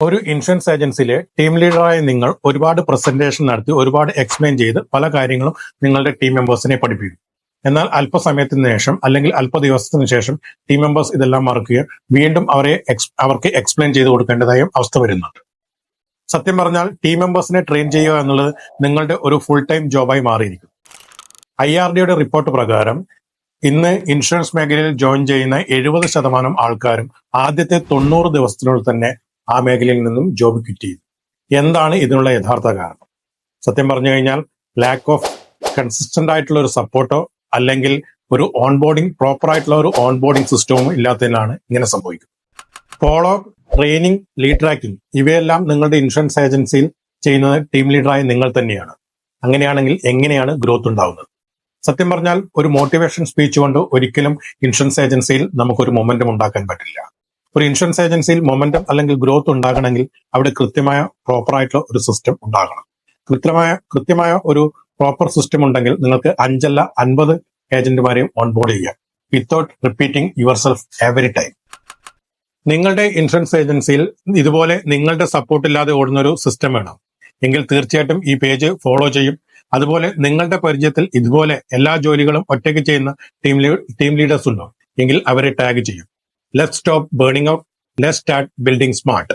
ഒരു insurance ഏജൻസിയിലെ team ലീഡറായ നിങ്ങൾ ഒരുപാട് പ്രസന്റേഷൻ നടത്തി ഒരുപാട് എക്സ്പ്ലെയിൻ ചെയ്ത് പല കാര്യങ്ങളും നിങ്ങളുടെ ടീം മെമ്പേഴ്സിനെ പഠിപ്പിക്കും. എന്നാൽ അല്പസമയത്തിന് ശേഷം അല്ലെങ്കിൽ അല്പ ദിവസത്തിന് ശേഷം ടീം മെമ്പേഴ്സ് ഇതെല്ലാം മറക്കുകയും വീണ്ടും അവർക്ക് എക്സ്പ്ലെയിൻ ചെയ്ത് കൊടുക്കേണ്ടതായും അവസ്ഥ വരുന്നുണ്ട്. സത്യം പറഞ്ഞാൽ ടീം മെമ്പേഴ്സിനെ ട്രെയിൻ ചെയ്യുക എന്നുള്ളത് നിങ്ങളുടെ ഒരു ഫുൾ ടൈം ജോബായി മാറിയിരിക്കും. IRDയുടെ റിപ്പോർട്ട് പ്രകാരം ഇന്ന് ഇൻഷുറൻസ് മേഖലയിൽ ജോയിൻ ചെയ്യുന്ന 70% ആൾക്കാരും ആദ്യത്തെ 90 ദിവസത്തിനുള്ളിൽ തന്നെ ആ മേഖലയിൽ നിന്നും ജോബ് ക്വിറ്റ് ചെയ്തു. എന്താണ് ഇതിനുള്ള യഥാർത്ഥ കാരണം? സത്യം പറഞ്ഞു കഴിഞ്ഞാൽ ലാക്ക് ഓഫ് കൺസിസ്റ്റന്റ് ആയിട്ടുള്ള ഒരു സപ്പോർട്ടോ അല്ലെങ്കിൽ ഒരു പ്രോപ്പർ ആയിട്ടുള്ള ഒരു ഓൺബോർഡിംഗ് സിസ്റ്റവും ഇല്ലാത്തതിനാണ് ഇങ്ങനെ സംഭവിക്കുന്നത്. Follow up, training, lead tracking ഇവയെല്ലാം നിങ്ങളുടെ ഇൻഷുറൻസ് ഏജൻസിയിൽ ചെയ്യുന്നത് ടീം ലീഡറായ നിങ്ങൾ തന്നെയാണ്. അങ്ങനെയാണെങ്കിൽ എങ്ങനെയാണ് ഗ്രോത്ത് ഉണ്ടാവുന്നത്? സത്യം പറഞ്ഞാൽ ഒരു മോട്ടിവേഷൻ സ്പീച്ച് കൊണ്ട് ഒരിക്കലും ഇൻഷുറൻസ് ഏജൻസിയിൽ നമുക്കൊരു മൊമെന്റം ഉണ്ടാക്കാൻ പറ്റില്ല. ഒരു ഇൻഷുറൻസ് ഏജൻസിയിൽ മൊമെന്റം അല്ലെങ്കിൽ ഗ്രോത്ത് ഉണ്ടാകണമെങ്കിൽ അവിടെ കൃത്യമായ പ്രോപ്പർ ആയിട്ടുള്ള ഒരു സിസ്റ്റം ഉണ്ടാകണം. കൃത്യമായ ഒരു പ്രോപ്പർ സിസ്റ്റം ഉണ്ടെങ്കിൽ നിങ്ങൾക്ക് 5 അല്ല 50 ഏജന്റുമാരെയും ഓൺബോർഡ് ചെയ്യാം without repeating your self every time. നിങ്ങളുടെ ഇൻഷുറൻസ് ഏജൻസിയിൽ ഇതുപോലെ നിങ്ങളുടെ സപ്പോർട്ട് ഇല്ലാതെ ഓടുന്ന ഒരു സിസ്റ്റം വേണം എങ്കിൽ തീർച്ചയായിട്ടും ഈ പേജ് ഫോളോ ചെയ്യും. അതുപോലെ നിങ്ങളുടെ പരിചയത്തിൽ ഇതുപോലെ എല്ലാ ജോലികളും ഒറ്റയ്ക്ക് ചെയ്യുന്ന ടീം ലീഡേഴ്സ് ഉണ്ടോ എങ്കിൽ അവരെ ടാഗ് ചെയ്യും. Let's stop burning out, let's start building smart.